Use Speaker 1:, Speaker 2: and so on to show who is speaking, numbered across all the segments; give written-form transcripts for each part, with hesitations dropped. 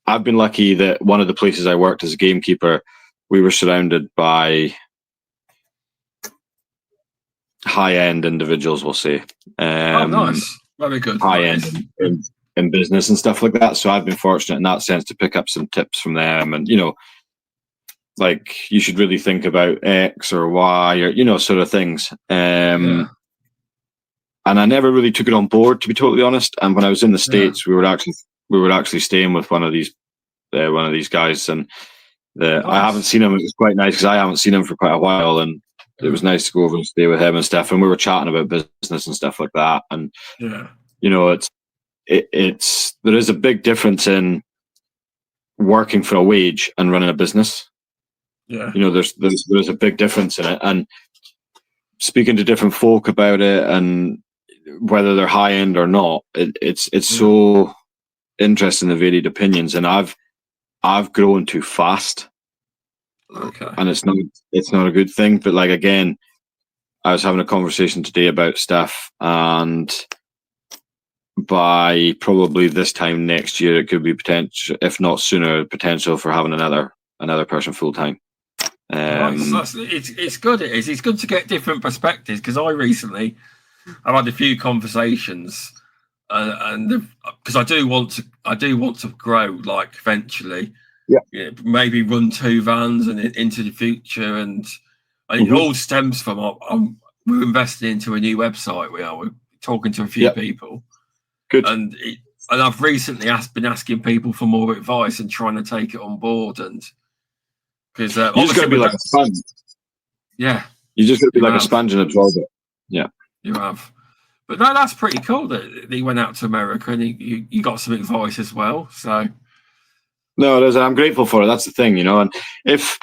Speaker 1: I've been lucky that one of the places I worked as a gamekeeper, we were surrounded by high-end individuals, we'll say.
Speaker 2: Nice. Very good.
Speaker 1: High-end in business and stuff like that. So I've been fortunate in that sense to pick up some tips from them. And, like, you should really think about X or Y or, sort of things. And I never really took it on board, to be totally honest. And when I was in the States, we were actually staying with one of these guys, and I haven't seen him. It was quite nice because I haven't seen him for quite a while, and it was nice to go over and stay with him and stuff. And we were chatting about business and stuff like that. And it's there is a big difference in working for a wage and running a business.
Speaker 2: Yeah,
Speaker 1: there's a big difference in it, and speaking to different folk about it and whether they're high end or not, it's so interesting, the varied opinions. And I've grown too fast.
Speaker 2: Okay.
Speaker 1: And it's not a good thing. But like, again, I was having a conversation today about stuff, and by probably this time next year, it could be potential, if not sooner, potential for having another person full time.
Speaker 2: It's good. It's good to get different perspectives, because I've had a few conversations, and because I do want to grow, like, eventually. Yeah, maybe run 2 vans and into the future, and it all stems from we're investing into a new website. We're talking to a few people.
Speaker 1: Good.
Speaker 2: And I've recently been asking people for more advice and trying to take it on board, and because
Speaker 1: you're just going to be like a sponge.
Speaker 2: Yeah,
Speaker 1: you're just going to be like a sponge and absorb it. Yeah,
Speaker 2: you have. But no, that's pretty cool that he went out to America and you got some advice as well. So.
Speaker 1: No, it is. I'm grateful for it. That's the thing, and if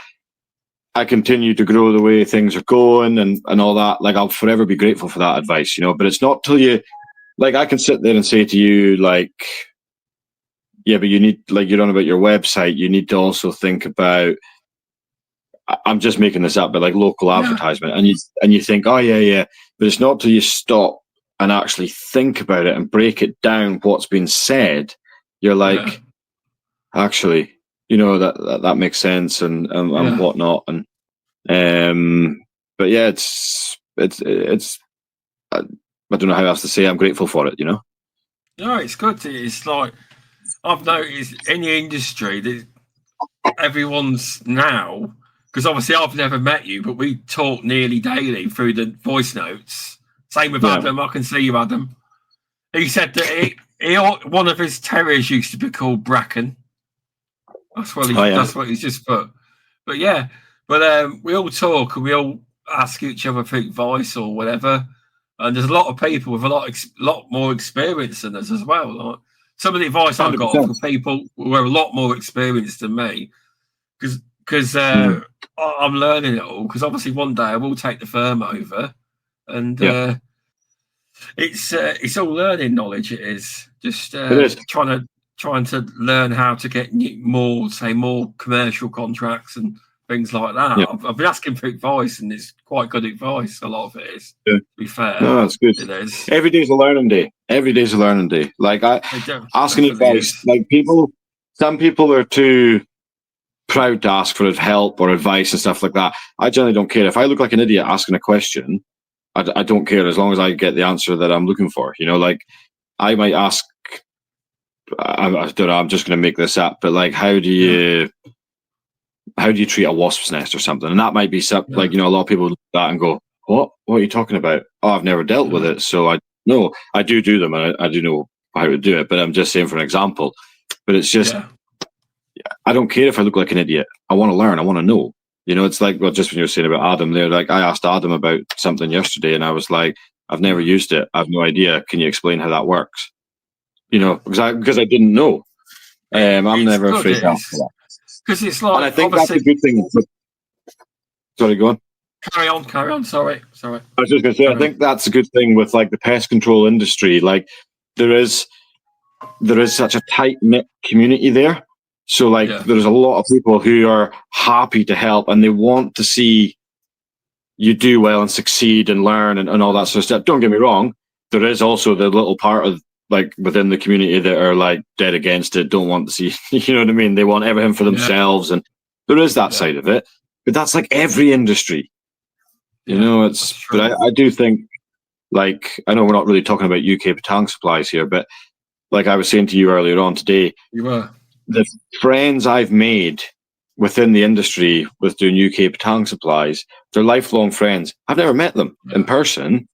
Speaker 1: I continue to grow the way things are going and all that, like, I'll forever be grateful for that advice, but it's not till you, like, I can sit there and say to you, like, yeah, but you need, like, you're on about your website, you need to also think about, I'm just making this up, but like local advertisement, and you think, oh yeah, but it's not till you stop and actually think about it and break it down what's been said, you're like, actually, that makes sense and whatnot, and but yeah, it's I don't know how else to say. I'm grateful for it, No,
Speaker 2: it's good. It's like, I've noticed in the industry that everyone's now, because obviously I've never met you, but we talk nearly daily through the voice notes. Same with Adam. I can see you, Adam. He said that one of his terriers used to be called Bracken. That's what he's just put. But yeah, we all talk and we all ask each other for advice or whatever. And there's a lot of people with a lot more experience than us as well. Like, some of the advice I got from people who are a lot more experienced than me, because I'm learning it all. Because obviously one day I will take the firm over, and it's all learning knowledge. It is just trying to learn how to get more commercial contracts and things like that. Yeah. I've been asking for advice, and it's quite good advice. A lot of it is, to be fair.
Speaker 1: No, that's good.
Speaker 2: It is.
Speaker 1: Every day's a learning day. Like, asking advice, like, some people are too proud to ask for help or advice and stuff like that. I generally don't care. If I look like an idiot asking a question, I don't care, as long as I get the answer that I'm looking for. Like, I might ask, I don't know, I'm just going to make this up, but like, how do you treat a wasp's nest or something? And that might be something like, a lot of people look at that and go, what are you talking about? Oh, I've never dealt with it. So I do them, and I do know how to do it, but I'm just saying for an example. But it's just, I don't care if I look like an idiot. I want to learn. I want to know. It's like, well, just when you were saying about Adam there, like, I asked Adam about something yesterday, and I was like, I've never used it. I have no idea. Can you explain how that works? Because I didn't know. I'm never afraid to ask for that.
Speaker 2: Because it's like,
Speaker 1: and I think that's a good thing. Sorry, go on.
Speaker 2: Carry on. Sorry.
Speaker 1: I was just going to say, I think that's a good thing with, like, the pest control industry. Like, there is such a tight knit community there. So, like, there's a lot of people who are happy to help, and they want to see you do well and succeed and learn and all that sort of stuff. Don't get me wrong. There is also the little part of like within the community that are like dead against it, don't want to see, you know what I mean? They want everything for themselves, and there is that side of it. But that's like every industry, you know. But I do think, like, I know we're not really talking about UK baton supplies here, but like I was saying to you earlier on today, the friends I've made within the industry with doing UK baton supplies, they're lifelong friends. I've never met them in person,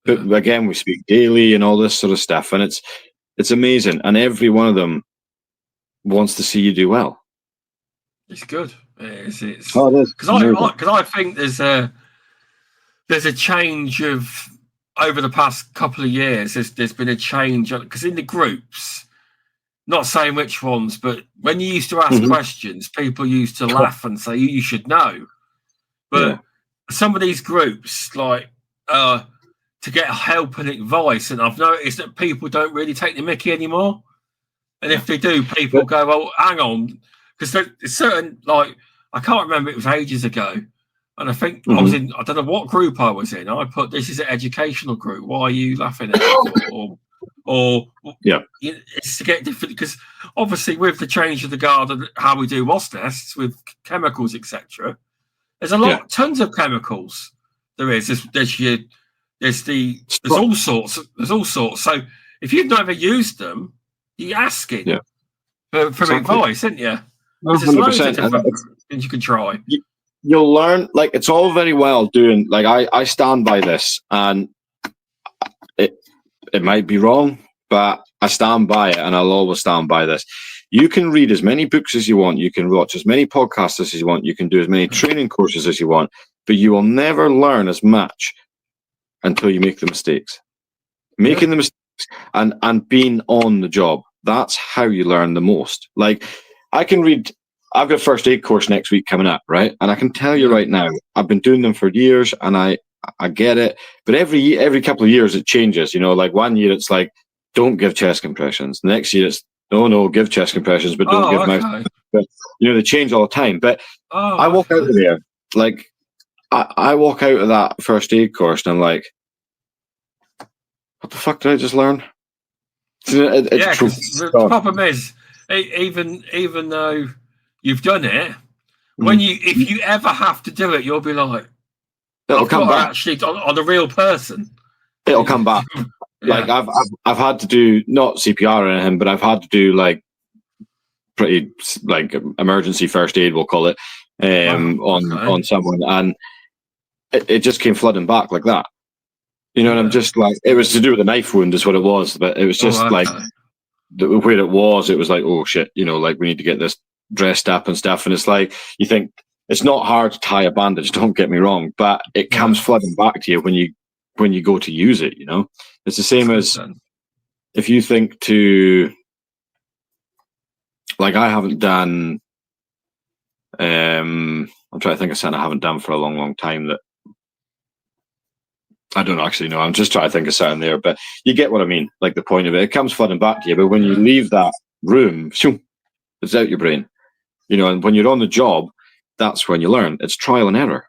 Speaker 1: but again, we speak daily and all this sort of stuff, and it's amazing. And every one of them wants to see you do well.
Speaker 2: It's good. It's
Speaker 1: because
Speaker 2: I think there's a change of over the past couple of years. There's been a change because in the groups, not saying which ones, but when you used to ask questions, people used to laugh and say you should know. But some of these groups, like to get help and advice, and I've noticed that people don't really take the mickey anymore. And if they do, people go, "Well, hang on," because there's certain, like, I can't remember, it was ages ago, and I think I was in, I don't know what group I was in. I put, "This is an educational group. Why are you laughing at it?" or it's to get different, because obviously with the change of the guard and how we do wasp nests with chemicals, etc. There's a lot, tons of chemicals. There is. There's all sorts. There's all sorts. So if you've never used them, you're asking for advice, isn't you? There's loads of different things you can try.
Speaker 1: You'll learn. Like, it's all very well doing. Like, I stand by this, and it might be wrong, but I stand by it, and I'll always stand by this. You can read as many books as you want. You can watch as many podcasts as you want. You can do as many training courses as you want, but you will never learn as much until you make the mistakes. Making the mistakes and being on the job. That's how you learn the most. Like, I can read, I've got a first aid course next week coming up, right? And I can tell you right now, I've been doing them for years, and I get it. But every couple of years it changes. You know, like one year it's like, don't give chest compressions. The next year it's, no, give chest compressions, but don't give mouth. But, you know, they change all the time. But I walk out of there, like, I walk out of that first aid course and I'm like, what the fuck did I just learn?
Speaker 2: The problem is, even though you've done it, if you ever have to do it, you'll be like,
Speaker 1: it'll come back.
Speaker 2: Actually, on a real person,
Speaker 1: it'll come back. Like, I've had to do, not CPR or anything, but I've had to do like pretty like emergency first aid, we'll call it, on someone, and it just came flooding back like that. You know, and I'm just like, it was to do with a knife wound is what it was, but it was just like where it was like, oh shit, you know, like we need to get this dressed up and stuff. And it's like, you think it's not hard to tie a bandage, don't get me wrong, but it comes flooding back to you when you go to use it, you know. It's the same as if you think to, like, I haven't done, I'm trying to think of something I haven't done for a long, long time that, I don't actually know. I'm just trying to think of something there, but you get what I mean. Like, the point of it comes flooding back to you, but when you leave that room, it's out your brain, you know. And when you're on the job, that's when you learn. It's trial and error.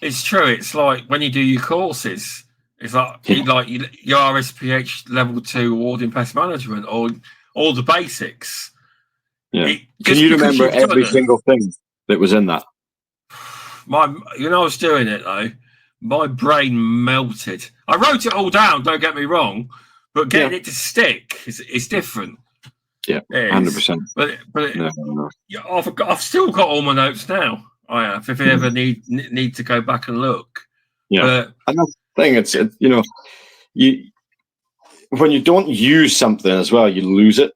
Speaker 1: It's
Speaker 2: true. It's like when you do your courses, it's like your RSPH level 2 award in pest management, or all the basics.
Speaker 1: Yeah. Can you remember every single thing that was in that?
Speaker 2: I was doing it though. My brain melted. I wrote it all down, don't get me wrong, but getting it to stick is different.
Speaker 1: Yeah, 100%.
Speaker 2: But I've still got all my notes now. I have, if I ever need to go back and look.
Speaker 1: Yeah, and that's the thing. It's you know, when you don't use something as well, you lose it.